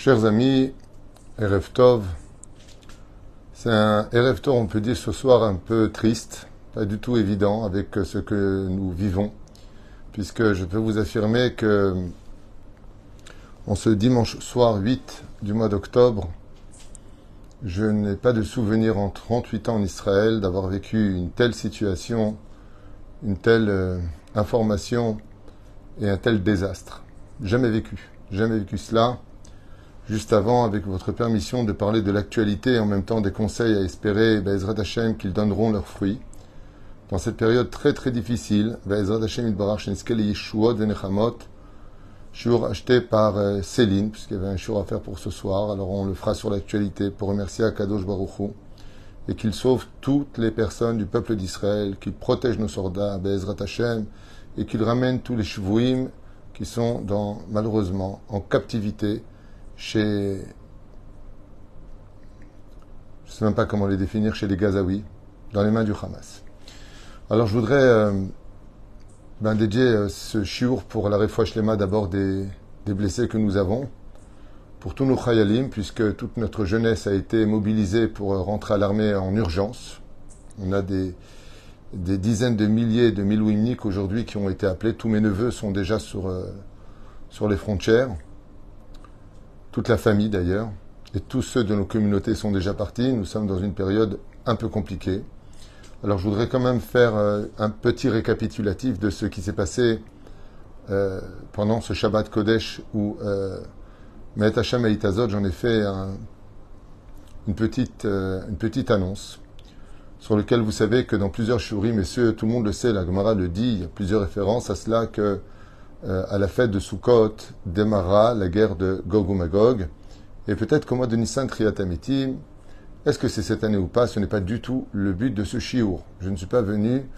Chers amis, Erev Tov, c'est un Erev Tov, on peut dire ce soir un peu triste, pas du tout évident avec ce que nous vivons, puisque je peux vous affirmer que en ce dimanche soir 8 du mois d'octobre, je n'ai pas de souvenir en 38 ans en Israël d'avoir vécu une telle situation, une telle information et un tel désastre. Jamais vécu cela. Juste avant, avec votre permission, de parler de l'actualité et en même temps des conseils à espérer, Be'ezrat Hashem, qu'ils donneront leurs fruits. Dans cette période très très difficile, Be'ezrat Hashem Yitbarach Sheniske Yeshuot Venechamot, shiur acheté par Céline, puisqu'il y avait un shiur à faire pour ce soir, alors on le fera sur l'actualité pour remercier Akadosh Baruch Hu, et qu'il sauve toutes les personnes du peuple d'Israël, qu'il protège nos soldats, Be'ezrat Hashem, et qu'il ramène tous les shvouim qui sont malheureusement en captivité, je ne sais même pas comment les définir, chez les Gazaouis, dans les mains du Hamas. Alors je voudrais dédier ce shiur pour la Refoua Shlema d'abord des blessés que nous avons, pour tous nos Chayalim, puisque toute notre jeunesse a été mobilisée pour rentrer à l'armée en urgence. On a des dizaines de milliers de Milouimniks aujourd'hui qui ont été appelés. Tous mes neveux sont déjà sur les frontières. Toute la famille d'ailleurs, et tous ceux de nos communautés sont déjà partis. Nous sommes dans une période un peu compliquée. Alors je voudrais quand même faire un petit récapitulatif de ce qui s'est passé pendant ce Shabbat Kodesh où Me'et Hashem Eitazot, j'en ai fait une petite annonce sur lequel vous savez que dans plusieurs shurim, messieurs, tout le monde le sait, la Gemara le dit, il y a plusieurs références à cela que à la fête de Sukkot démarra la guerre de Gog ou Magog. Et peut-être qu'au mois de Nissan Triat Amitim, est-ce que c'est cette année ou pas, ce n'est pas du tout le but de ce shiur. Je ne suis pas venu,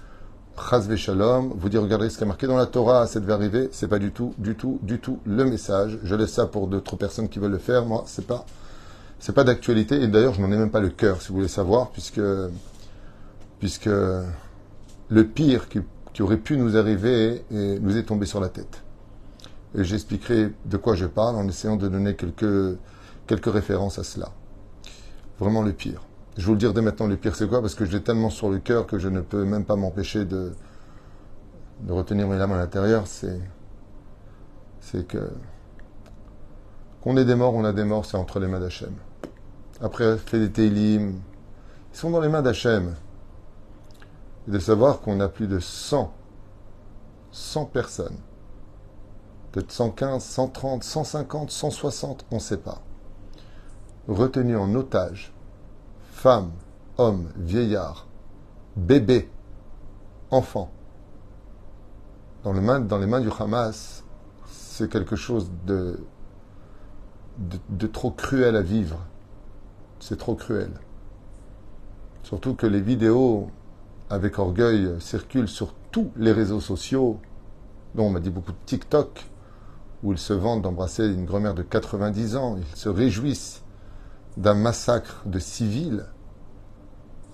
Chas Veshalom, vous dire regardez ce qui est marqué dans la Torah, ça devait arriver. C'est pas du tout le message. Je laisse ça pour d'autres personnes qui veulent le faire. Moi, c'est pas d'actualité. Et d'ailleurs, je n'en ai même pas le cœur, si vous voulez savoir, puisque le pire qui aurait pu nous arriver et nous est tombé sur la tête. Et j'expliquerai de quoi je parle en essayant de donner quelques références à cela. Vraiment le pire. Je vais vous le dire dès maintenant, le pire c'est quoi, parce que je l'ai tellement sur le cœur que je ne peux même pas m'empêcher de retenir mes larmes à l'intérieur. C'est que qu'on ait des morts, on a des morts, c'est entre les mains d'Hachem. Après, fait des Teilim, ils sont dans les mains d'Hachem. Et de savoir qu'on a plus de 100 personnes, peut-être 115, 130, 150, 160, on ne sait pas, retenues en otage, femmes, hommes, vieillards, bébés, enfants, dans les mains du Hamas, c'est quelque chose de trop cruel à vivre. C'est trop cruel. Surtout que les vidéos avec orgueil, circulent sur tous les réseaux sociaux, dont on m'a dit beaucoup de TikTok, où ils se vantent d'embrasser une grand-mère de 90 ans. Ils se réjouissent d'un massacre de civils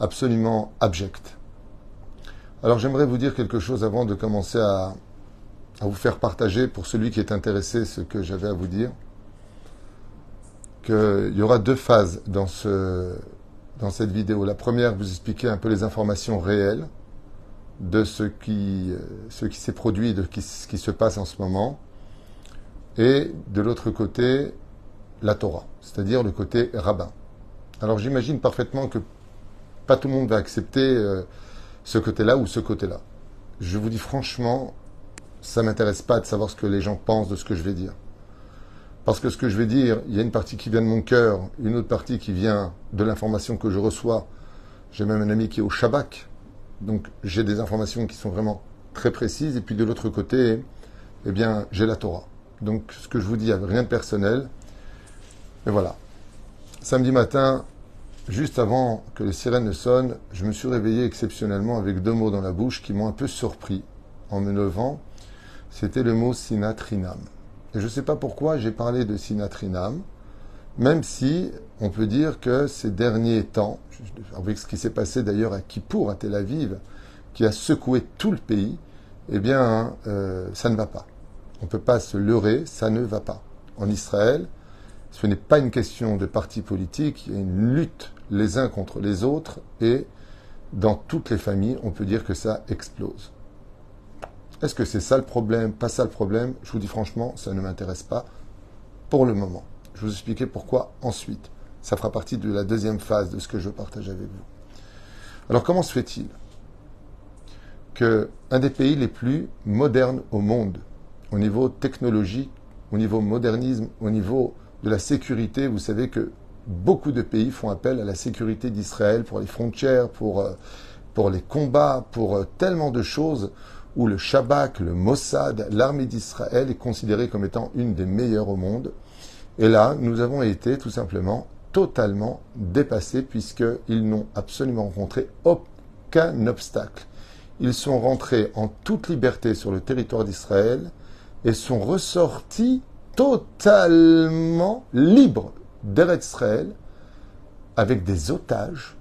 absolument abject. Alors j'aimerais vous dire quelque chose avant de commencer à vous faire partager, pour celui qui est intéressé, ce que j'avais à vous dire, qu'il y aura deux phases dans cette vidéo. La première, vous expliquer un peu les informations réelles de ce qui s'est produit, de ce qui se passe en ce moment. Et de l'autre côté, la Torah, c'est-à-dire le côté rabbin. Alors j'imagine parfaitement que pas tout le monde va accepter ce côté-là ou ce côté-là. Je vous dis franchement, ça ne m'intéresse pas de savoir ce que les gens pensent de ce que je vais dire. Parce que ce que je vais dire, il y a une partie qui vient de mon cœur, une autre partie qui vient de l'information que je reçois. J'ai même un ami qui est au Shabak, donc j'ai des informations qui sont vraiment très précises. Et puis de l'autre côté, eh bien, j'ai la Torah. Donc ce que je vous dis, il n'y a rien de personnel. Et voilà. Samedi matin, juste avant que les sirènes ne sonnent, je me suis réveillé exceptionnellement avec deux mots dans la bouche qui m'ont un peu surpris en me levant. C'était le mot Sinatrinam. Et je ne sais pas pourquoi j'ai parlé de Sinatrinam, même si on peut dire que ces derniers temps, avec ce qui s'est passé d'ailleurs à Kippour, à Tel Aviv, qui a secoué tout le pays, eh bien, ça ne va pas. On ne peut pas se leurrer, ça ne va pas. En Israël, Ce n'est pas une question de parti politique, il y a une lutte les uns contre les autres et dans toutes les familles, on peut dire que ça explose. Est-ce que c'est ça le problème, pas ça le problème? Je vous dis franchement, ça ne m'intéresse pas pour le moment. Je vais vous expliquer pourquoi ensuite. Ça fera partie de la deuxième phase de ce que je partage avec vous. Alors comment se fait-il qu'un des pays les plus modernes au monde, au niveau technologique, au niveau modernisme, au niveau de la sécurité, vous savez que beaucoup de pays font appel à la sécurité d'Israël pour les frontières, pour les combats, pour tellement de choses où le Shabak, le Mossad, l'armée d'Israël est considérée comme étant une des meilleures au monde. Et là, nous avons été tout simplement totalement dépassés puisqu'ils n'ont absolument rencontré aucun obstacle. Ils sont rentrés en toute liberté sur le territoire d'Israël et sont ressortis totalement libres d'Eretz Israël avec des otages,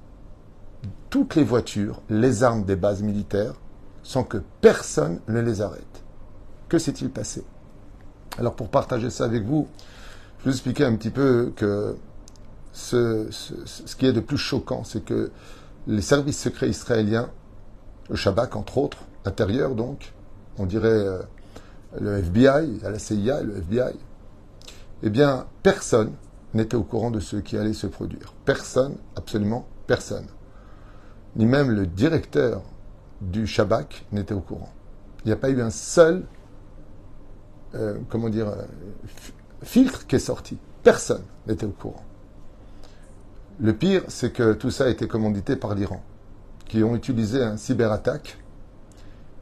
toutes les voitures, les armes des bases militaires, sans que personne ne les arrête. Que s'est-il passé? Alors pour partager ça avec vous, je vais vous expliquer un petit peu que ce qui est de plus choquant, c'est que les services secrets israéliens, le Shabak entre autres, intérieur donc, on dirait le FBI, la CIA et le FBI, eh bien personne n'était au courant de ce qui allait se produire. Personne, absolument personne. Ni même le directeur du Shabak n'était au courant. Il n'y a pas eu un seul, filtre qui est sorti. Personne n'était au courant. Le pire, c'est que tout ça a été commandité par l'Iran, qui ont utilisé un cyberattaque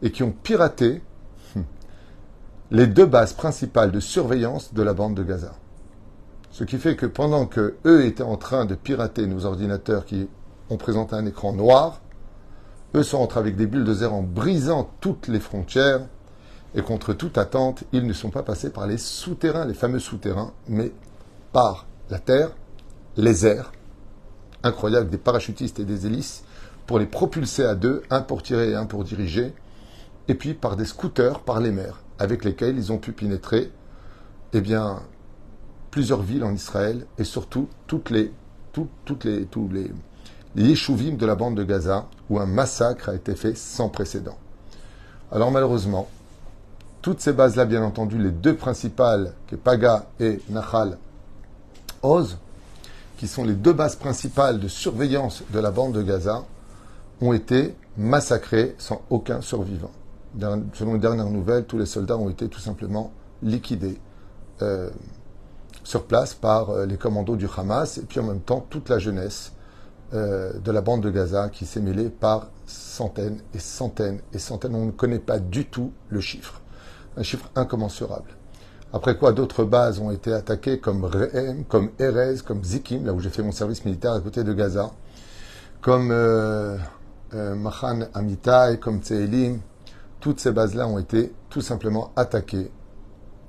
et qui ont piraté les deux bases principales de surveillance de la bande de Gaza. Ce qui fait que pendant que eux étaient en train de pirater nos ordinateurs qui ont présenté un écran noir, eux sont rentrés avec des bulldozers en brisant toutes les frontières et contre toute attente, ils ne sont pas passés par les souterrains, les fameux souterrains, mais par la terre, les airs, incroyable, des parachutistes et des hélices pour les propulser à deux, un pour tirer et un pour diriger, et puis par des scooters, par les mers, avec lesquels ils ont pu pénétrer, plusieurs villes en Israël et surtout tous les yeshuvim de la bande de Gaza où un massacre a été fait sans précédent. Alors malheureusement, toutes ces bases-là, bien entendu, les deux principales, qui est Paga et Nahal Oz, qui sont les deux bases principales de surveillance de la bande de Gaza, ont été massacrées sans aucun survivant. Selon les dernières nouvelles, tous les soldats ont été tout simplement liquidés sur place par les commandos du Hamas et puis en même temps toute la jeunesse de la bande de Gaza qui s'est mêlée par centaines et centaines et centaines. On ne connaît pas du tout le chiffre. Un chiffre incommensurable. Après quoi, d'autres bases ont été attaquées comme Rehem, comme Erez, comme Zikim, là où j'ai fait mon service militaire à côté de Gaza, comme Machan Amitai, comme Tseelim. Toutes ces bases-là ont été tout simplement attaquées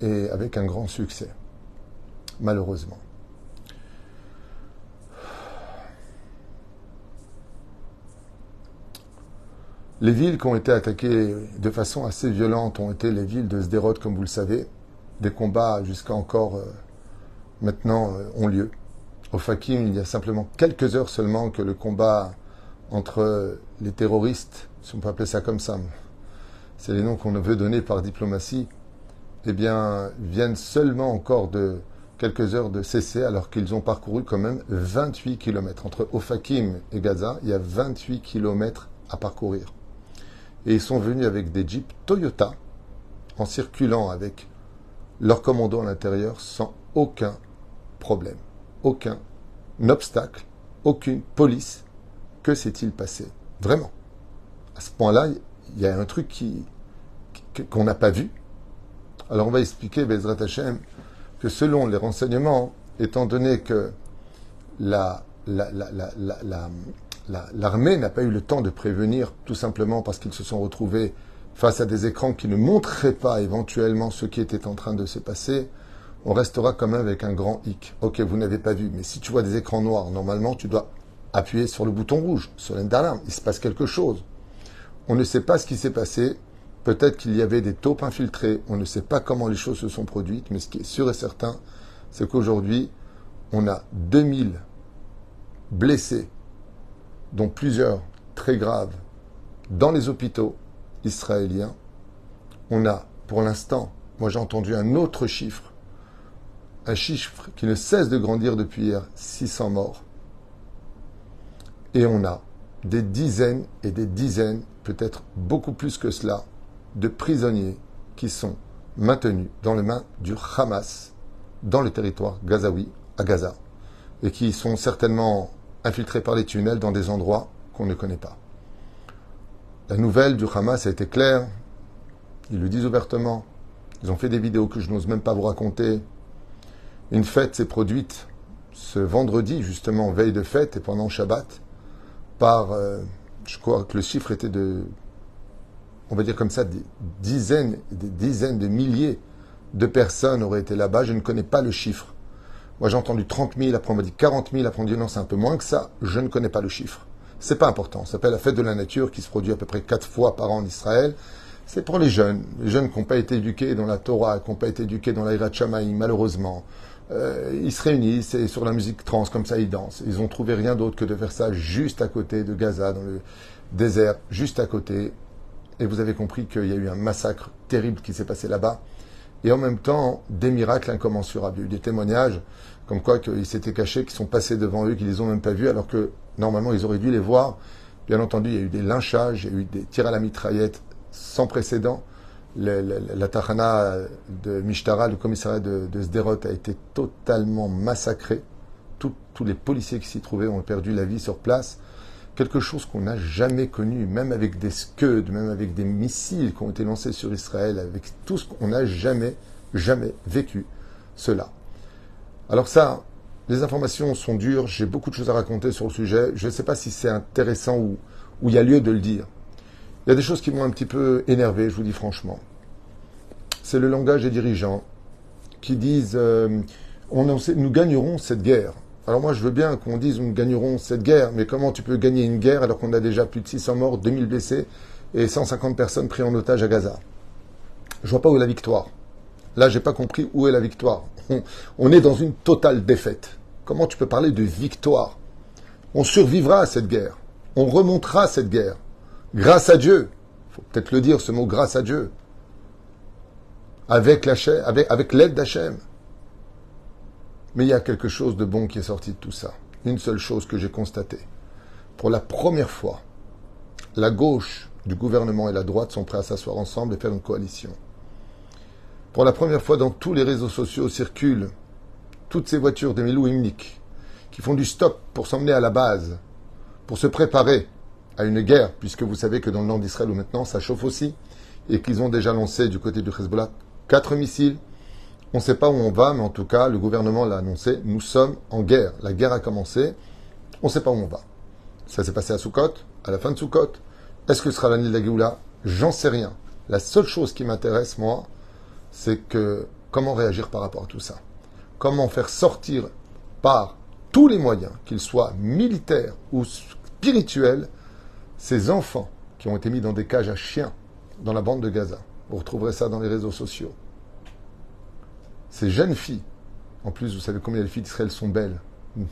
et avec un grand succès, malheureusement. Les villes qui ont été attaquées de façon assez violente ont été les villes de Sderot, comme vous le savez. Des combats jusqu'à encore maintenant ont lieu. Au Fakim, il y a simplement quelques heures seulement que le combat entre les terroristes, si on peut appeler ça comme ça, c'est les noms qu'on veut donner par diplomatie, viennent seulement encore de quelques heures de cesser alors qu'ils ont parcouru quand même 28 km. Entre Ofakim et Gaza, il y a 28 km à parcourir. Et ils sont venus avec des jeeps Toyota en circulant avec leurs commandos à l'intérieur sans aucun problème, aucun obstacle, aucune police. Que s'est-il passé? Vraiment. À ce point-là, il y a un truc qu'on n'a pas vu. Alors on va expliquer, Bezrat Hashem, que selon les renseignements, étant donné que l'armée n'a pas eu le temps de prévenir, tout simplement parce qu'ils se sont retrouvés face à des écrans qui ne montreraient pas éventuellement ce qui était en train de se passer, on restera quand même avec un grand hic. Ok, vous n'avez pas vu, mais si tu vois des écrans noirs, normalement tu dois appuyer sur le bouton rouge, sur l'alarme, il se passe quelque chose. On ne sait pas ce qui s'est passé, peut-être qu'il y avait des taupes infiltrées, on ne sait pas comment les choses se sont produites, mais ce qui est sûr et certain, c'est qu'aujourd'hui, On a 2000 blessés, dont plusieurs très graves, dans les hôpitaux israéliens. On a, pour l'instant, moi j'ai entendu un autre chiffre, un chiffre qui ne cesse de grandir depuis hier, 600 morts. Et on a des dizaines et des dizaines, peut-être beaucoup plus que cela, de prisonniers qui sont maintenus dans les mains du Hamas, dans le territoire gazaoui, à Gaza, et qui sont certainement infiltrés par les tunnels dans des endroits qu'on ne connaît pas. La nouvelle du Hamas a été claire, ils le disent ouvertement, ils ont fait des vidéos que je n'ose même pas vous raconter. Une fête s'est produite ce vendredi, justement, veille de fête et pendant Shabbat, par, je crois que le chiffre était de, on va dire comme ça, des dizaines de milliers de personnes auraient été là-bas. Je ne connais pas le chiffre. Moi, j'ai entendu 30 000, après on m'a dit 40 000, après on m'a dit non, c'est un peu moins que ça. Je ne connais pas le chiffre. C'est pas important. Ça s'appelle la fête de la nature qui se produit à peu près 4 fois par an en Israël. C'est pour les jeunes qui n'ont pas été éduqués dans la Torah, qui n'ont pas été éduqués dans la Hirat Shamayim, malheureusement. Ils se réunissent et sur la musique trans, comme ça ils dansent. Ils ont trouvé rien d'autre que de faire ça juste à côté de Gaza, dans le désert, juste à côté. Et vous avez compris qu'il y a eu un massacre terrible qui s'est passé là-bas. Et en même temps, des miracles incommensurables. Il y a eu des témoignages comme quoi qu'ils s'étaient cachés, qui sont passés devant eux, qu'ils les ont même pas vus, alors que normalement ils auraient dû les voir. Bien entendu, il y a eu des lynchages, il y a eu des tirs à la mitraillette sans précédent. La Tahana de Mishtara, le commissariat de Sderot, a été totalement massacré. Tous les policiers qui s'y trouvaient ont perdu la vie sur place. Quelque chose qu'on n'a jamais connu, même avec des Scud, même avec des missiles qui ont été lancés sur Israël, avec tout ce qu'on n'a jamais vécu cela. Alors ça, les informations sont dures, j'ai beaucoup de choses à raconter sur le sujet. Je ne sais pas si c'est intéressant ou il y a lieu de le dire. Il y a des choses qui m'ont un petit peu énervé, je vous dis franchement. C'est le langage des dirigeants qui disent nous gagnerons cette guerre. Alors moi, je veux bien qu'on dise nous gagnerons cette guerre, mais comment tu peux gagner une guerre alors qu'on a déjà plus de 600 morts, 2000 blessés et 150 personnes prises en otage à Gaza? Je vois pas où est la victoire. Là, j'ai pas compris où est la victoire. On est dans une totale défaite. Comment tu peux parler de victoire? On survivra à cette guerre. On remontera à cette guerre. Grâce à Dieu. Il faut peut-être le dire, ce mot, grâce à Dieu. Avec l'aide d'Hachem. Mais il y a quelque chose de bon qui est sorti de tout ça. Une seule chose que j'ai constatée. Pour la première fois, la gauche du gouvernement et la droite sont prêts à s'asseoir ensemble et faire une coalition. Pour la première fois, dans tous les réseaux sociaux circulent toutes ces voitures de Milou Imnik qui font du stop pour s'emmener à la base, pour se préparer à une guerre, puisque vous savez que dans le nord d'Israël où maintenant ça chauffe aussi, et qu'ils ont déjà lancé du côté du Hezbollah 4 missiles. On ne sait pas où on va, mais en tout cas, le gouvernement l'a annoncé, nous sommes en guerre. La guerre a commencé, on ne sait pas où on va. Ça s'est passé à Sukkot, à la fin de Sukkot. Est-ce que ce sera l'année de la Géoula? J'en sais rien. La seule chose qui m'intéresse, moi, c'est que comment réagir par rapport à tout ça. Comment faire sortir par tous les moyens, qu'ils soient militaires ou spirituels, ces enfants qui ont été mis dans des cages à chiens dans la bande de Gaza. Vous retrouverez ça dans les réseaux sociaux. Ces jeunes filles, en plus, vous savez combien les filles d'Israël sont belles.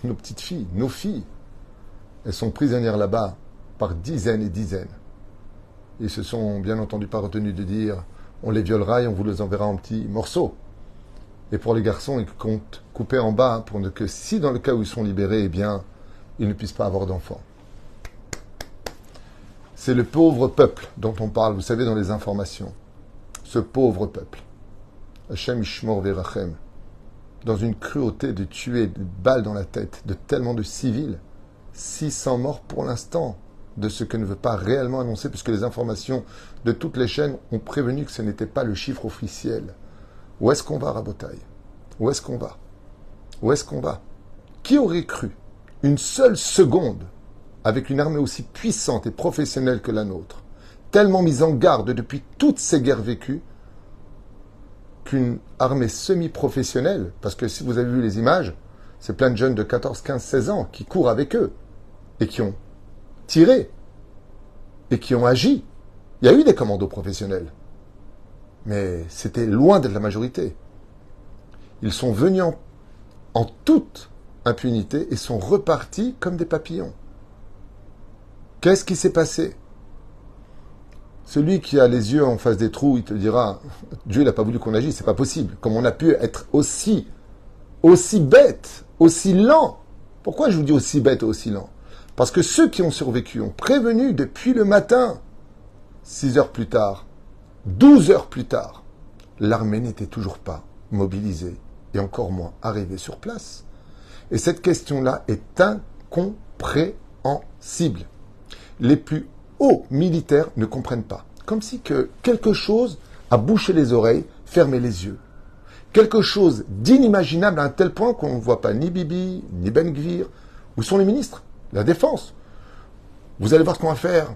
Nos petites filles, nos filles, elles sont prisonnières là-bas par dizaines et dizaines. Ils se sont bien entendu pas retenus de dire on les violera et on vous les enverra en petits morceaux. Et pour les garçons, ils comptent couper en bas pour que si dans le cas où ils sont libérés, eh bien, ils ne puissent pas avoir d'enfants. C'est le pauvre peuple dont on parle, vous savez, dans les informations. Ce pauvre peuple. Hachem Ishmor Verachem. Dans une cruauté de tuer, de balles dans la tête, de tellement de civils. 600 morts pour l'instant, de ce que ne veut pas réellement annoncer, puisque les informations de toutes les chaînes ont prévenu que ce n'était pas le chiffre officiel. Où est-ce qu'on va, Rabotaï? Où est-ce qu'on va? Où est-ce qu'on va? Qui aurait cru une seule seconde, avec une armée aussi puissante et professionnelle que la nôtre, tellement mise en garde depuis toutes ces guerres vécues, qu'une armée semi-professionnelle, parce que si vous avez vu les images, c'est plein de jeunes de 14, 15, 16 ans qui courent avec eux et qui ont tiré et qui ont agi. Il y a eu des commandos professionnels, mais c'était loin d'être la majorité. Ils sont venus en toute impunité et sont repartis comme des papillons. Qu'est-ce qui s'est passé? Celui qui a les yeux en face des trous, il te dira, Dieu n'a pas voulu qu'on agisse, c'est pas possible. Comme on a pu être aussi bête, aussi lent. Pourquoi je vous dis aussi bête et aussi lent? Parce que ceux qui ont survécu ont prévenu depuis le matin, 6 heures plus tard, 12 heures plus tard, l'armée n'était toujours pas mobilisée et encore moins arrivée sur place. Et cette question-là est incompréhensible. Les plus hauts militaires ne comprennent pas. Comme si que quelque chose a bouché les oreilles, fermé les yeux. Quelque chose d'inimaginable à un tel point qu'on ne voit pas ni Bibi, ni Ben Gvir. Où sont les ministres? La défense. Vous allez voir ce qu'on va faire.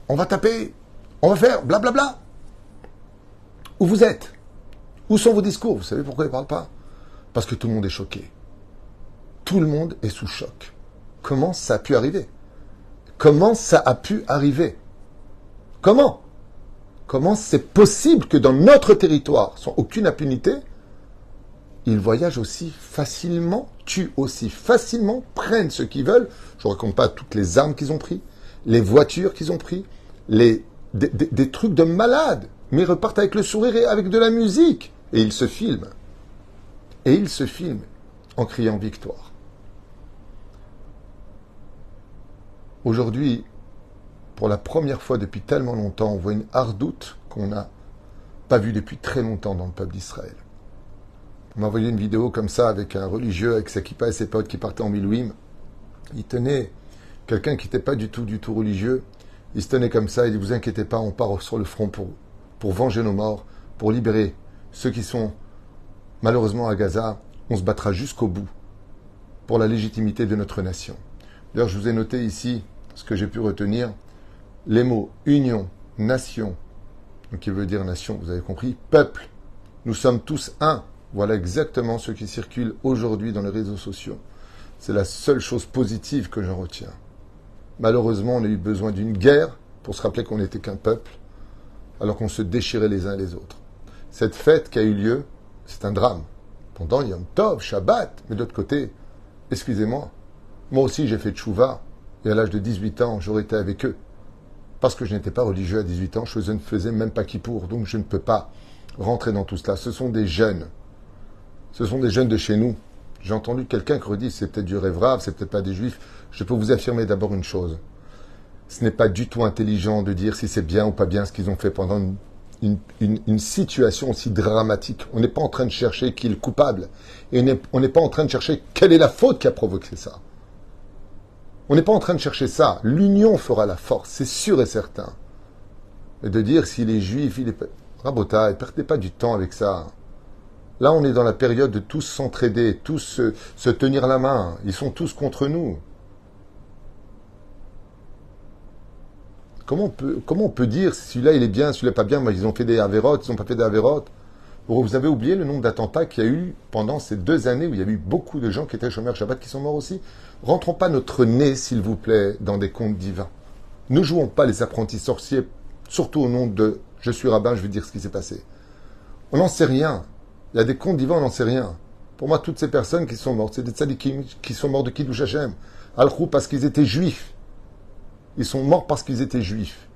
On va taper. On va faire blablabla. Où vous êtes? Où sont vos discours? Vous savez pourquoi ils ne parlent pas? Parce que tout le monde est choqué. Tout le monde est sous choc. Comment ça a pu arriver? Comment ça a pu arriver? Comment? Comment c'est possible que dans notre territoire, sans aucune impunité, ils voyagent aussi facilement, tuent aussi facilement, prennent ce qu'ils veulent? Je ne raconte pas toutes les armes qu'ils ont pris, les voitures qu'ils ont pris, des trucs de malades, mais ils repartent avec le sourire et avec de la musique. Et ils se filment. Et ils se filment en criant victoire. Aujourd'hui, pour la première fois depuis tellement longtemps, on voit une hardoute qu'on n'a pas vue depuis très longtemps dans le peuple d'Israël. On m'a envoyé une vidéo comme ça avec un religieux, avec sa kippa et ses potes qui partaient en milouim. Il tenait quelqu'un qui n'était pas du tout religieux. Il se tenait comme ça, il dit, vous inquiétez pas, on part sur le front pour venger nos morts, pour libérer ceux qui sont malheureusement à Gaza. On se battra jusqu'au bout pour la légitimité de notre nation. D'ailleurs, je vous ai noté ici ce que j'ai pu retenir. Les mots union, nation, donc qui veut dire nation, vous avez compris, peuple, nous sommes tous un. Voilà exactement ce qui circule aujourd'hui dans les réseaux sociaux. C'est la seule chose positive que j'en retiens. Malheureusement, on a eu besoin d'une guerre pour se rappeler qu'on n'était qu'un peuple, alors qu'on se déchirait les uns les autres. Cette fête qui a eu lieu, c'est un drame. Pendant Yom Tov, Shabbat, mais de l'autre côté, excusez-moi, moi aussi j'ai fait tchouva, et à l'âge de 18 ans, j'aurais été avec eux. Parce que je n'étais pas religieux à 18 ans, je ne faisais même pas Kippour, donc je ne peux pas rentrer dans tout cela. Ce sont des jeunes. Ce sont des jeunes de chez nous. J'ai entendu quelqu'un qui redit, c'est peut-être du rêve-rave, c'est peut-être pas des juifs. Je peux vous affirmer d'abord une chose. Ce n'est pas du tout intelligent de dire si c'est bien ou pas bien ce qu'ils ont fait pendant une situation aussi dramatique. On n'est pas en train de chercher qui est le coupable. Et on n'est pas en train de chercher quelle est la faute qui a provoqué ça. On n'est pas en train de chercher ça. L'union fera la force, c'est sûr et certain. Et de dire s'il est juif, il est... Rabotaï, perdez pas du temps avec ça. Là, on est dans la période de tous s'entraider, tous se tenir la main. Ils sont tous contre nous. Comment on peut dire si celui-là il est bien, celui-là pas bien? Moi, ils ont fait des avérotes, ils n'ont pas fait des avérotes. Vous avez oublié le nombre d'attentats qu'il y a eu pendant ces 2 années où il y a eu beaucoup de gens qui étaient chômeurs Shabbat qui sont morts aussi. Rentrons pas notre nez, s'il vous plaît, dans des contes divins. Ne jouons pas les apprentis sorciers, surtout au nom de « je suis rabbin, je veux dire ce qui s'est passé ». On n'en sait rien. Il y a des contes divins, on n'en sait rien. Pour moi, toutes ces personnes qui sont mortes, c'est des tzadikim qui sont morts de Kiddush Hashem. Al-Khou parce qu'ils étaient juifs. Ils sont morts parce qu'ils étaient juifs.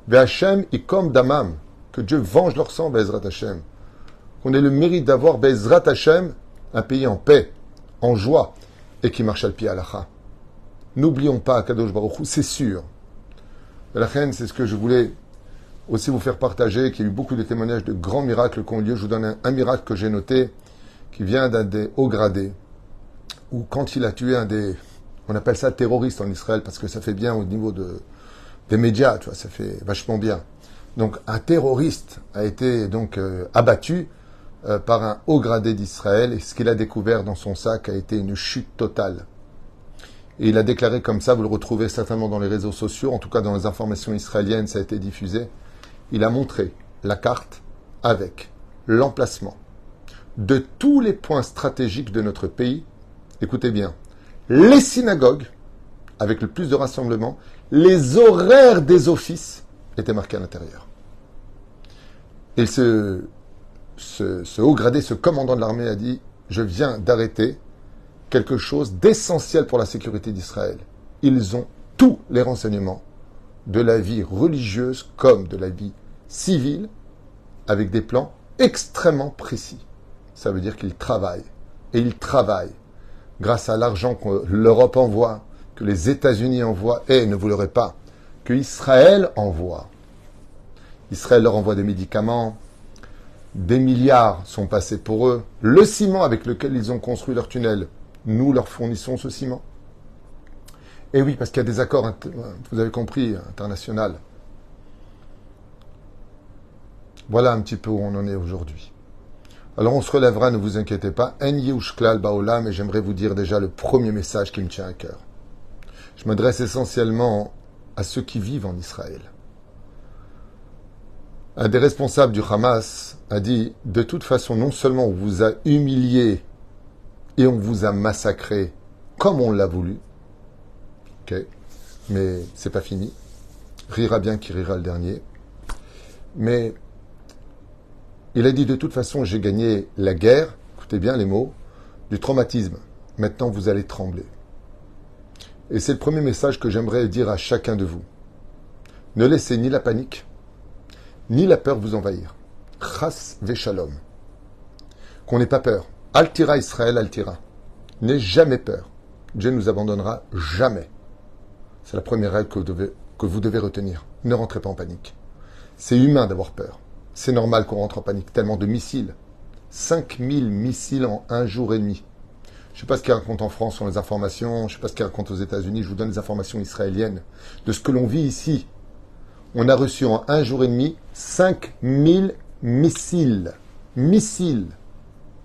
Ve'Hashem ikom damam. Que Dieu venge leur sang, Be'ezrat Hashem. Qu'on ait le mérite d'avoir Be'ezrat Hashem, un pays en paix, en joie, et qui marche al pied halacha. N'oublions pas Kadosh Baruch Hu, c'est sûr. La reine, c'est ce que je voulais aussi vous faire partager, qu'il y a eu beaucoup de témoignages de grands miracles qui ont eu lieu. Je vous donne un miracle que j'ai noté, qui vient d'un des hauts gradés, où quand il a tué un des, on appelle ça terroriste en Israël, parce que ça fait bien au niveau des médias, tu vois, ça fait vachement bien. Donc un terroriste a été donc abattu par un haut gradé d'Israël, et ce qu'il a découvert dans son sac a été une chute totale. Et il a déclaré comme ça, vous le retrouvez certainement dans les réseaux sociaux, en tout cas dans les informations israéliennes, ça a été diffusé. Il a montré la carte avec l'emplacement de tous les points stratégiques de notre pays. Écoutez bien, les synagogues, avec le plus de rassemblements, les horaires des offices étaient marqués à l'intérieur. Et ce haut gradé, ce commandant de l'armée a dit, je viens d'arrêter quelque chose d'essentiel pour la sécurité d'Israël. Ils ont tous les renseignements de la vie religieuse comme de la vie civile avec des plans extrêmement précis. Ça veut dire qu'ils travaillent. Et ils travaillent grâce à l'argent que l'Europe envoie, que les États-Unis envoient, et ne vous l'aurez pas, que Israël envoie. Israël leur envoie des médicaments, des milliards sont passés pour eux. Le ciment avec lequel ils ont construit leur tunnel, nous leur fournissons ce ciment. Et oui, parce qu'il y a des accords, vous avez compris, internationaux. Voilà un petit peu où on en est aujourd'hui. Alors on se relèvera, ne vous inquiétez pas. En Yehush Klal Baolam, et j'aimerais vous dire déjà le premier message qui me tient à cœur. Je m'adresse essentiellement à ceux qui vivent en Israël. Un des responsables du Hamas a dit, de toute façon, non seulement on vous a humilié et on vous a massacré comme on l'a voulu, ok, mais c'est pas fini. Rira bien qui rira le dernier. Mais il a dit, de toute façon, j'ai gagné la guerre, écoutez bien les mots, du traumatisme. Maintenant, vous allez trembler. Et c'est le premier message que j'aimerais dire à chacun de vous. Ne laissez ni la panique, ni la peur vous envahir. Chas veshalom. Qu'on n'ait pas peur. Altira Israël, altira. N'aie jamais peur. Dieu ne nous abandonnera jamais. C'est la première règle que vous devez retenir. Ne rentrez pas en panique. C'est humain d'avoir peur. C'est normal qu'on rentre en panique. Tellement de missiles. 5000 missiles en un jour et demi. Je ne sais pas ce qu'ils racontent en France sur les informations. Je ne sais pas ce qu'ils racontent aux États-Unis. Je vous donne les informations israéliennes. De ce que l'on vit ici. On a reçu en un jour et demi 5000 missiles. Missiles.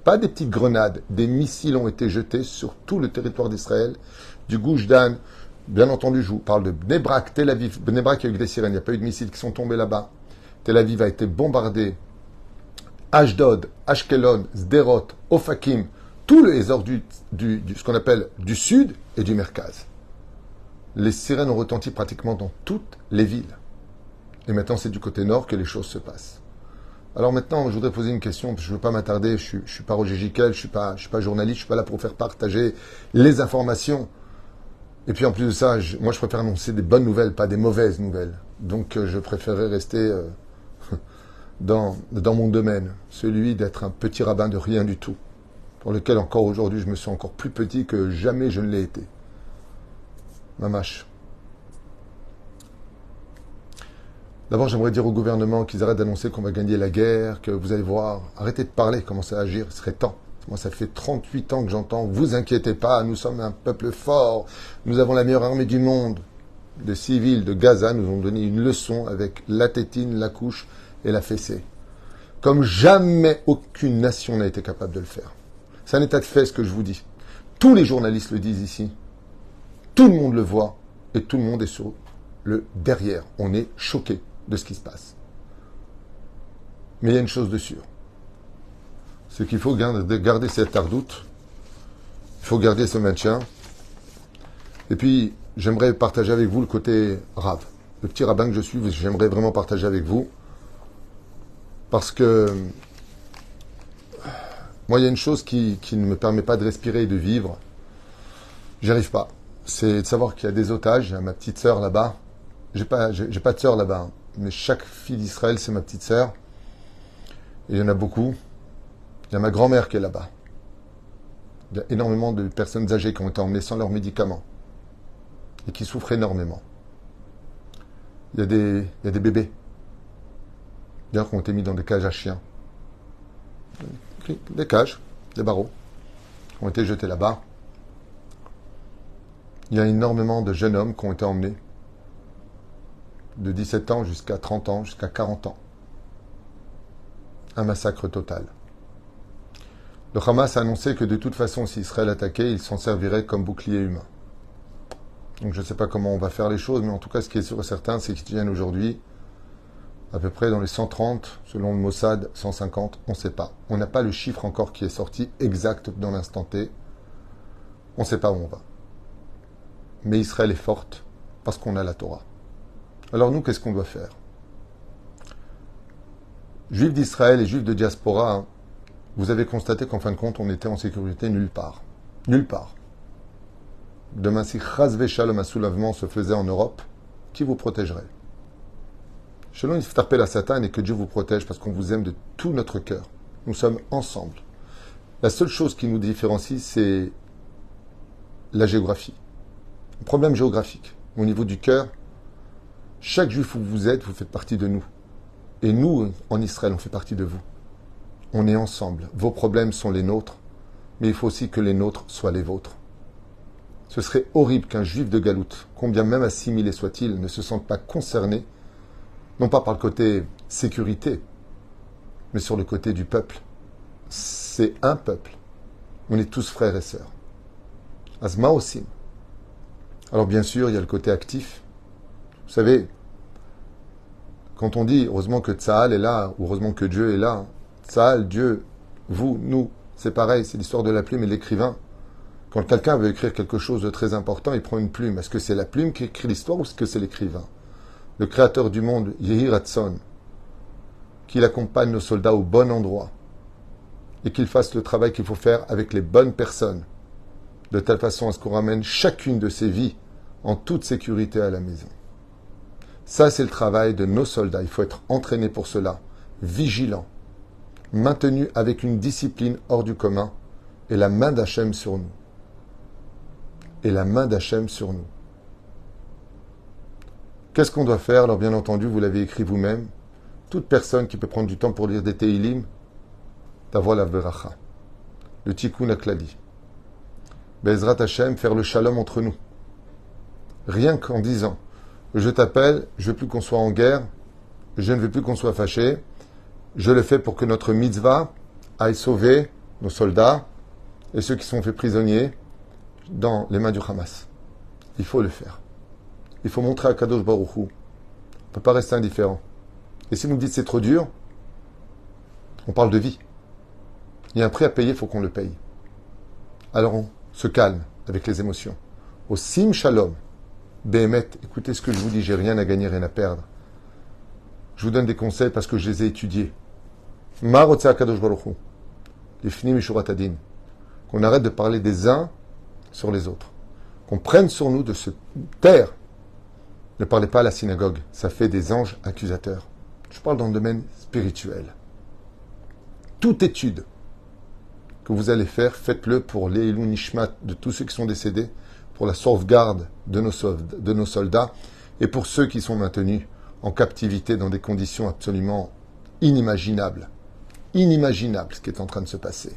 Pas des petites grenades. Des missiles ont été jetés sur tout le territoire d'Israël. Du Gush Dan. Bien entendu, je vous parle de Bnei Brak, Tel Aviv. Bnei Brak, il y a eu des sirènes. Il n'y a pas eu de missiles qui sont tombés là-bas. Tel Aviv a été bombardé. Ashdod, Ashkelon, Sderot, Ofakim. Tous les ordres ce qu'on appelle du sud et du Merkaz. Les sirènes ont retenti pratiquement dans toutes les villes. Et maintenant, c'est du côté nord que les choses se passent. Alors maintenant, je voudrais poser une question, parce que je ne veux pas m'attarder, je suis pas Roger Giquel, je suis pas journaliste, je suis pas là pour faire partager les informations. Et puis en plus de ça, moi je préfère annoncer des bonnes nouvelles, pas des mauvaises nouvelles. Donc je préférerais rester dans mon domaine, celui d'être un petit rabbin de rien du tout, pour lequel encore aujourd'hui je me sens encore plus petit que jamais je ne l'ai été. Mamache. D'abord, j'aimerais dire au gouvernement qu'ils arrêtent d'annoncer qu'on va gagner la guerre, que vous allez voir, arrêtez de parler, commencez à agir, ce serait temps. Moi, ça fait 38 ans que j'entends, vous inquiétez pas, nous sommes un peuple fort, nous avons la meilleure armée du monde. Les civils de Gaza nous ont donné une leçon avec la tétine, la couche et la fessée. Comme jamais aucune nation n'a été capable de le faire. C'est un état de fait ce que je vous dis. Tous les journalistes le disent ici. Tout le monde le voit et tout le monde est sur le derrière. On est choqué de ce qui se passe. Mais il y a une chose de sûre. C'est qu'il faut garder cette ardoute. Il faut garder ce maintien. Et puis, j'aimerais partager avec vous le côté rave. Le petit rabbin que je suis, j'aimerais vraiment partager avec vous. Parce que moi, il y a une chose qui ne me permet pas de respirer et de vivre. J'y arrive pas. C'est de savoir qu'il y a des otages. Il y a ma petite sœur là-bas. J'ai pas de sœur là-bas. Hein. Mais chaque fille d'Israël, c'est ma petite sœur. Et il y en a beaucoup. Il y a ma grand-mère qui est là-bas. Il y a énormément de personnes âgées qui ont été emmenées sans leurs médicaments. Et qui souffrent énormément. Il y a des bébés. D'ailleurs, qui ont été mis dans des cages à chiens. Des cages, des barreaux, qui ont été jetés là-bas. Il y a énormément de jeunes hommes qui ont été emmenés. De 17 ans jusqu'à 30 ans, jusqu'à 40 ans. Un massacre total. Le Hamas a annoncé que de toute façon, si Israël attaquait, il s'en servirait comme bouclier humain. Donc je ne sais pas comment on va faire les choses, mais en tout cas, ce qui est sûr et certain, c'est qu'ils tiennent aujourd'hui à peu près dans les 130, selon le Mossad, 150, on ne sait pas. On n'a pas le chiffre encore qui est sorti exact dans l'instant T. On ne sait pas où on va. Mais Israël est forte parce qu'on a la Torah. Alors nous, qu'est-ce qu'on doit faire? Juifs d'Israël et juifs de diaspora, hein, vous avez constaté qu'en fin de compte, on était en sécurité nulle part. Nulle part. demain si Chas Shalom un soulèvement se faisait en Europe, qui vous protégerait? Shalom Yiftarpel à Satan et que Dieu vous protège parce qu'on vous aime de tout notre cœur. Nous sommes ensemble. La seule chose qui nous différencie, c'est la géographie. Un problème géographique. Au niveau du cœur, chaque juif où vous êtes, vous faites partie de nous. Et nous, en Israël, on fait partie de vous. On est ensemble. Vos problèmes sont les nôtres, mais il faut aussi que les nôtres soient les vôtres. Ce serait horrible qu'un juif de Galoute, combien même assimilé soit-il, ne se sente pas concerné, non pas par le côté sécurité, mais sur le côté du peuple. C'est un peuple. On est tous frères et sœurs. Asma aussi. Alors bien sûr, il y a le côté actif. Vous savez, quand on dit heureusement que Tsahal est là, ou heureusement que Dieu est là, Tsahal, Dieu, vous, nous, c'est pareil, c'est l'histoire de la plume et de l'écrivain. Quand quelqu'un veut écrire quelque chose de très important, il prend une plume. Est-ce que c'est la plume qui écrit l'histoire ou est-ce que c'est l'écrivain? Le créateur du monde, Yehi Ratson, qu'il accompagne nos soldats au bon endroit et qu'il fasse le travail qu'il faut faire avec les bonnes personnes, de telle façon à ce qu'on ramène chacune de ces vies en toute sécurité à la maison. Ça, c'est le travail de nos soldats. Il faut être entraîné pour cela, vigilant, maintenu avec une discipline hors du commun et la main d'Hachem sur nous. Et la main d'Hachem sur nous. Qu'est-ce qu'on doit faire? Alors bien entendu, vous l'avez écrit vous-même. Toute personne qui peut prendre du temps pour lire des Teilim, d'avoir la veracha. Le Tikkun Aklali. Bezrat Hachem, faire le shalom entre nous. Rien qu'en disant, je t'appelle, je veux plus qu'on soit en guerre, je ne veux plus qu'on soit fâché, je le fais pour que notre mitzvah aille sauver nos soldats et ceux qui sont faits prisonniers dans les mains du Hamas. Il faut le faire. Il faut montrer à Kadosh Baruch Hu. On ne peut pas rester indifférent. Et si vous me dites c'est trop dur, on parle de vie. Il y a un prix à payer, il faut qu'on le paye. Alors on se calme avec les émotions. Au Sim Shalom, Behemet, écoutez ce que je vous dis, j'ai rien à gagner, rien à perdre. Je vous donne des conseils parce que je les ai étudiés. Ma Rotsa Kadosh Baruch Hu, les Fnim Mishurat Adin, qu'on arrête de parler des uns sur les autres. Qu'on prenne sur nous de se taire. Ne parlez pas à la synagogue, ça fait des anges accusateurs. Je parle dans le domaine spirituel. Toute étude que vous allez faire, faites-le pour l'Eilou Nishmat de tous ceux qui sont décédés, pour la sauvegarde de nos soldats et pour ceux qui sont maintenus en captivité dans des conditions absolument inimaginables. Inimaginable ce qui est en train de se passer.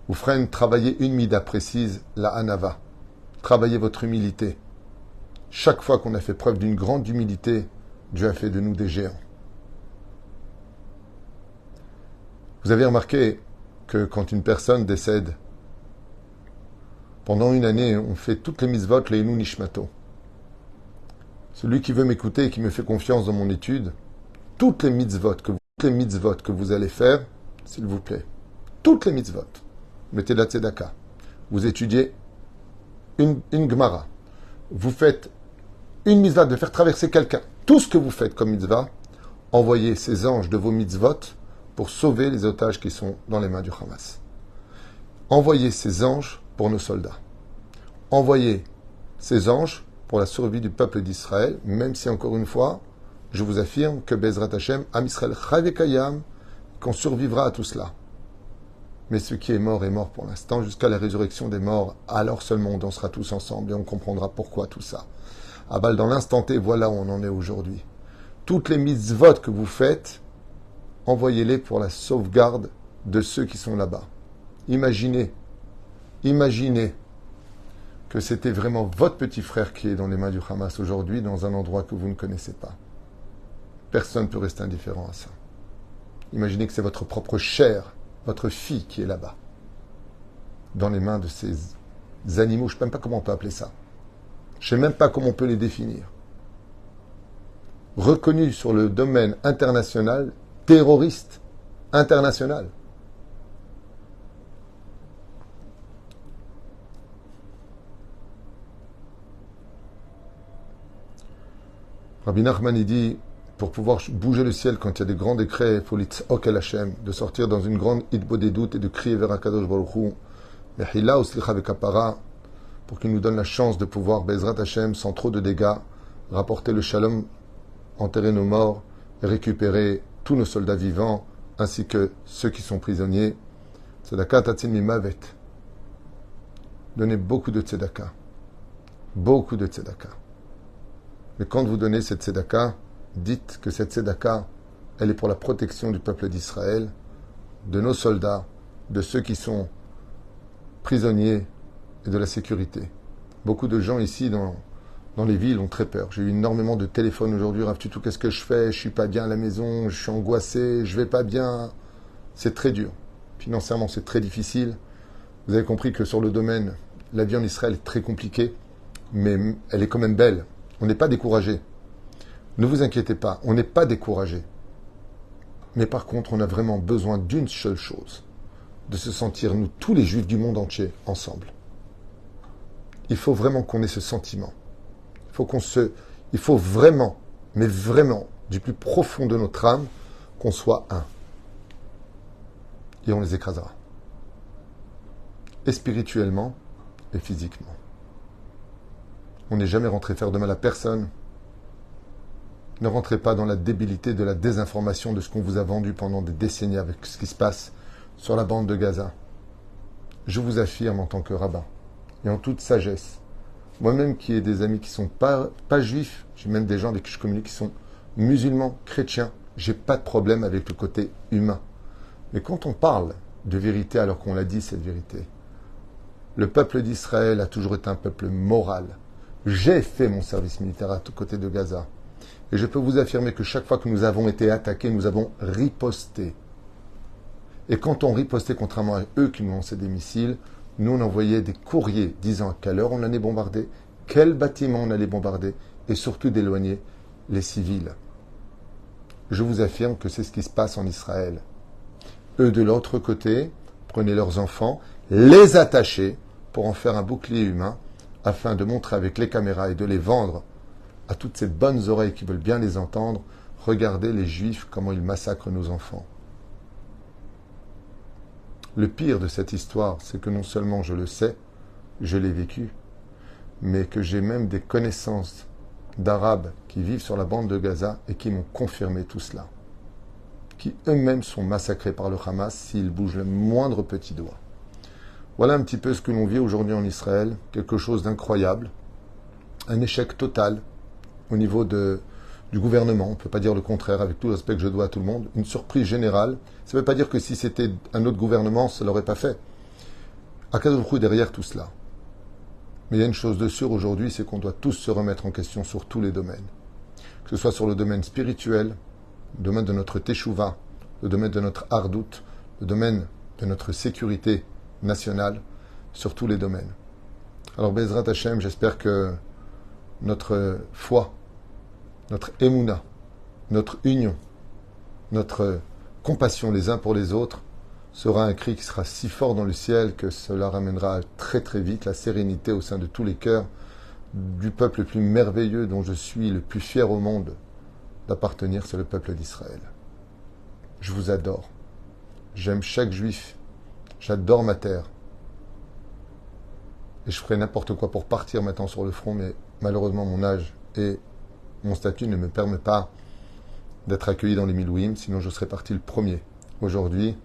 Vous ferez travailler une mida précise, la Hanava. Travaillez votre humilité. Chaque fois qu'on a fait preuve d'une grande humilité, Dieu a fait de nous des géants. Vous avez remarqué que quand une personne décède, pendant une année, on fait toutes les mitzvot, les Inu Nishmato. Celui qui veut m'écouter et qui me fait confiance dans mon étude, toutes les mitzvot que vous allez faire, s'il vous plaît, toutes les mitzvot, mettez de la tzedaka, vous étudiez une Gemara, vous faites une mitzvah de faire traverser quelqu'un, tout ce que vous faites comme mitzvah, envoyez ces anges de vos mitzvot pour sauver les otages qui sont dans les mains du Hamas. Envoyez ces anges pour nos soldats. Envoyez ces anges pour la survie du peuple d'Israël, même si, encore une fois, je vous affirme que Bezrat Hashem, Am Israël Chavekayam, qu'on survivra à tout cela. Mais ce qui est mort pour l'instant, jusqu'à la résurrection des morts, alors seulement on dansera tous ensemble et on comprendra pourquoi tout ça. Ah bah, dans l'instant T, voilà où on en est aujourd'hui. Toutes les mitzvot que vous faites, envoyez-les pour la sauvegarde de ceux qui sont là-bas. Imaginez que c'était vraiment votre petit frère qui est dans les mains du Hamas aujourd'hui, dans un endroit que vous ne connaissez pas. Personne ne peut rester indifférent à ça. Imaginez que c'est votre propre chair, votre fille qui est là-bas, dans les mains de ces animaux. Je ne sais même pas comment on peut appeler ça. Je ne sais même pas comment on peut les définir. Reconnus sur le domaine international, terroriste international. Rabbi Nachman dit, pour pouvoir bouger le ciel quand il y a des grands décrets, il faut l'itzok el Hashem, de sortir dans une grande hitbo des doutes et de crier vers Akadosh Baruch Hu, Mechila ou Slicha vekapara, pour qu'il nous donne la chance de pouvoir, Bezrat Hashem, sans trop de dégâts, rapporter le shalom, enterrer nos morts et récupérer tous nos soldats vivants, ainsi que ceux qui sont prisonniers. Tzedaka tatzil mimavet. Donnez beaucoup de tzedaka. Beaucoup de tzedaka. Mais quand vous donnez cette tzedaka, dites que cette tzedaka, elle est pour la protection du peuple d'Israël, de nos soldats, de ceux qui sont prisonniers et de la sécurité. Beaucoup de gens ici dans les villes ont très peur. J'ai eu énormément de téléphones aujourd'hui. Rav Tutu, qu'est-ce que je fais? Je suis pas bien à la maison, je suis angoissé, je vais pas bien. C'est très dur. Financièrement, c'est très difficile. Vous avez compris que sur le domaine, la vie en Israël est très compliquée, mais elle est quand même belle. On n'est pas découragé. Ne vous inquiétez pas, on n'est pas découragé. Mais par contre, on a vraiment besoin d'une seule chose, de se sentir, nous, tous les Juifs du monde entier, ensemble. Il faut vraiment qu'on ait ce sentiment. Il faut vraiment, mais vraiment, du plus profond de notre âme, qu'on soit un. Et on les écrasera. Et spirituellement, et physiquement. On n'est jamais rentré faire de mal à personne. Ne rentrez pas dans la débilité de la désinformation de ce qu'on vous a vendu pendant des décennies avec ce qui se passe sur la bande de Gaza. Je vous affirme en tant que rabbin, et en toute sagesse, moi-même qui ai des amis qui ne sont pas juifs, j'ai même des gens avec qui je communique qui sont musulmans, chrétiens, j'ai pas de problème avec le côté humain. Mais quand on parle de vérité alors qu'on l'a dit cette vérité, le peuple d'Israël a toujours été un peuple moral. J'ai fait mon service militaire à côté de Gaza. Et je peux vous affirmer que chaque fois que nous avons été attaqués, nous avons riposté. Et quand on ripostait, contrairement à eux qui nous lançaient des missiles, nous on envoyait des courriers disant à quelle heure on allait bombarder, quel bâtiment on allait bombarder, et surtout d'éloigner les civils. Je vous affirme que c'est ce qui se passe en Israël. Eux, de l'autre côté, prenaient leurs enfants, les attachaient pour en faire un bouclier humain, afin de montrer avec les caméras et de les vendre à toutes ces bonnes oreilles qui veulent bien les entendre, regardez les Juifs, comment ils massacrent nos enfants. Le pire de cette histoire, c'est que non seulement je le sais, je l'ai vécu, mais que j'ai même des connaissances d'Arabes qui vivent sur la bande de Gaza et qui m'ont confirmé tout cela. Qui eux-mêmes sont massacrés par le Hamas s'ils bougent le moindre petit doigt. Voilà un petit peu ce que l'on vit aujourd'hui en Israël, quelque chose d'incroyable, un échec total au niveau du gouvernement, on ne peut pas dire le contraire avec tout l'aspect que je dois à tout le monde, une surprise générale. Ça ne veut pas dire que si c'était un autre gouvernement, ça ne l'aurait pas fait. Akadosh Baruch Hu est derrière tout cela. Mais il y a une chose de sûre aujourd'hui, c'est qu'on doit tous se remettre en question sur tous les domaines. Que ce soit sur le domaine spirituel, le domaine de notre teshuva, le domaine de notre hardout, le domaine de notre sécurité nationale, sur tous les domaines. Alors Bezrat Hashem, j'espère que notre foi, notre émouna, notre union, notre compassion les uns pour les autres sera un cri qui sera si fort dans le ciel que cela ramènera très très vite la sérénité au sein de tous les cœurs du peuple le plus merveilleux dont je suis le plus fier au monde d'appartenir, c'est le peuple d'Israël. Je vous adore. J'aime chaque juif. J'adore ma terre. Et je ferai n'importe quoi pour partir maintenant sur le front, mais malheureusement mon âge et mon statut ne me permet pas d'être accueilli dans les Milouim, sinon je serais parti le premier. Aujourd'hui,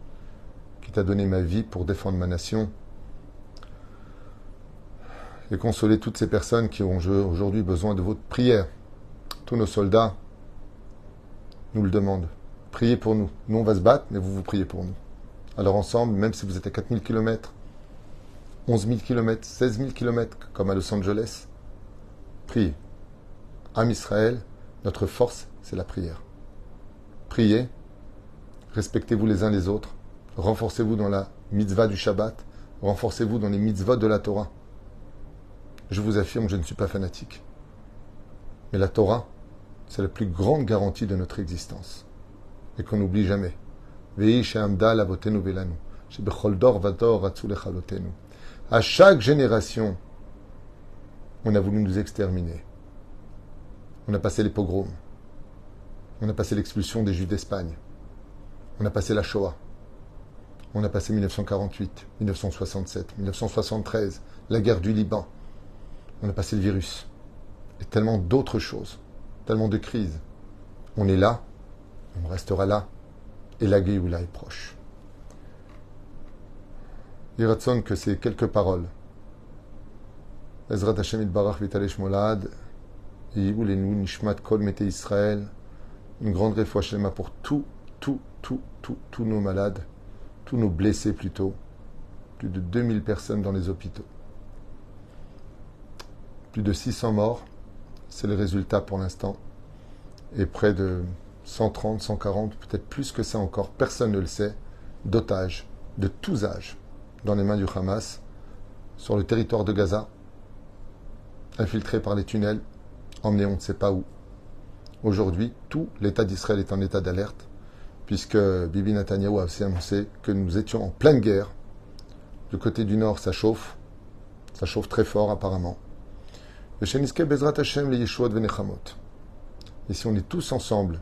quitte à donner ma vie pour défendre ma nation et consoler toutes ces personnes qui ont aujourd'hui besoin de votre prière. Tous nos soldats nous le demandent. Priez pour nous. Nous, on va se battre, mais vous priez pour nous. Alors ensemble, même si vous êtes à 4000 km, 11 000 km, 16 000 km, comme à Los Angeles, priez. Am Israël, notre force, c'est la prière. Priez, respectez-vous les uns les autres, renforcez-vous dans la mitzvah du Shabbat, renforcez-vous dans les mitzvot de la Torah. Je vous affirme, je ne suis pas fanatique. Mais la Torah, c'est la plus grande garantie de notre existence. Et qu'on n'oublie jamais. À chaque génération, on a voulu nous exterminer. On a passé les pogroms. On a passé l'expulsion des Juifs d'Espagne. On a passé la Shoah. On a passé 1948, 1967, 1973, la guerre du Liban. On a passé le virus. Et tellement d'autres choses. Tellement de crises. On est là. On restera là. Et la Géoula est proche. Yiratson que ces quelques paroles. Ezrat Hashem Itbarach Vitalesh Molad. Yihulenu Nishmat Kol Mete Israël. Une grande réfoua shlema pour tous nos malades, tous nos blessés plutôt. Plus de 2000 personnes dans les hôpitaux. Plus de 600 morts, c'est le résultat pour l'instant. Et près de 130, 140, peut-être plus que ça encore, personne ne le sait, d'otages de tous âges dans les mains du Hamas, sur le territoire de Gaza, infiltrés par les tunnels, emmenés on ne sait pas où. Aujourd'hui, tout l'État d'Israël est en état d'alerte, puisque Bibi Netanyahou a aussi annoncé que nous étions en pleine guerre. Du côté du nord, ça chauffe très fort apparemment. Et si on est tous ensemble,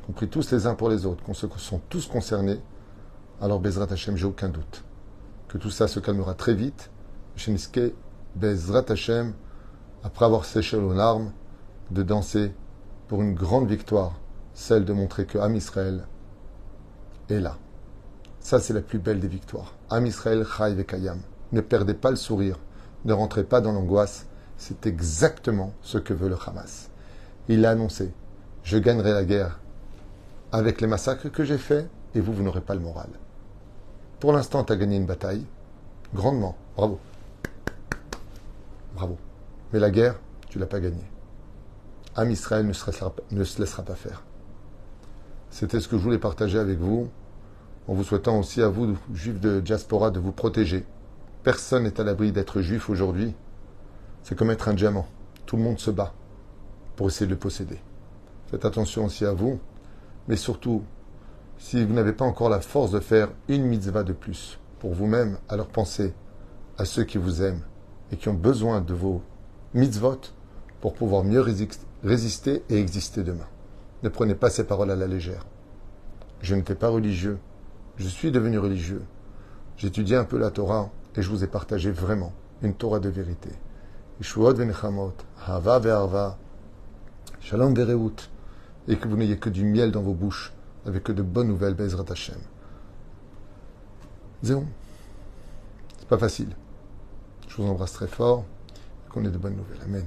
compris tous les uns pour les autres, qu'on sont tous concernés, alors Bezrat Hashem, j'ai aucun doute que tout ça se calmera très vite. Bezrat Hashem, après avoir séché nos larmes, de danser pour une grande victoire, celle de montrer que Am Israël est là. Ça, c'est la plus belle des victoires. Am Israël Chai Vekayam. Ne perdez pas le sourire, ne rentrez pas dans l'angoisse. C'est exactement ce que veut le Hamas. Il a annoncé, je gagnerai la guerre avec les massacres que j'ai faits et vous n'aurez pas le moral. Pour l'instant, tu as gagné une bataille, grandement, bravo. Bravo. Mais la guerre, tu ne l'as pas gagnée. Am Israël ne se laissera pas faire. C'était ce que je voulais partager avec vous, en vous souhaitant aussi à vous, juifs de diaspora, de vous protéger. Personne n'est à l'abri d'être juif aujourd'hui. C'est comme être un diamant. Tout le monde se bat pour essayer de le posséder. Faites attention aussi à vous, mais surtout, si vous n'avez pas encore la force de faire une mitzvah de plus pour vous-même, alors pensez à ceux qui vous aiment et qui ont besoin de vos mitzvot pour pouvoir mieux résister et exister demain. Ne prenez pas ces paroles à la légère. Je n'étais pas religieux. Je suis devenu religieux. J'étudiais un peu la Torah et je vous ai partagé vraiment une Torah de vérité. Yeshuot venechamot, hava ve'arva, shalom ve'reut, et que vous n'ayez que du miel dans vos bouches, avec que de bonnes nouvelles, Bezrat Hashem. Zéon. C'est pas facile. Je vous embrasse très fort, et qu'on ait de bonnes nouvelles. Amen.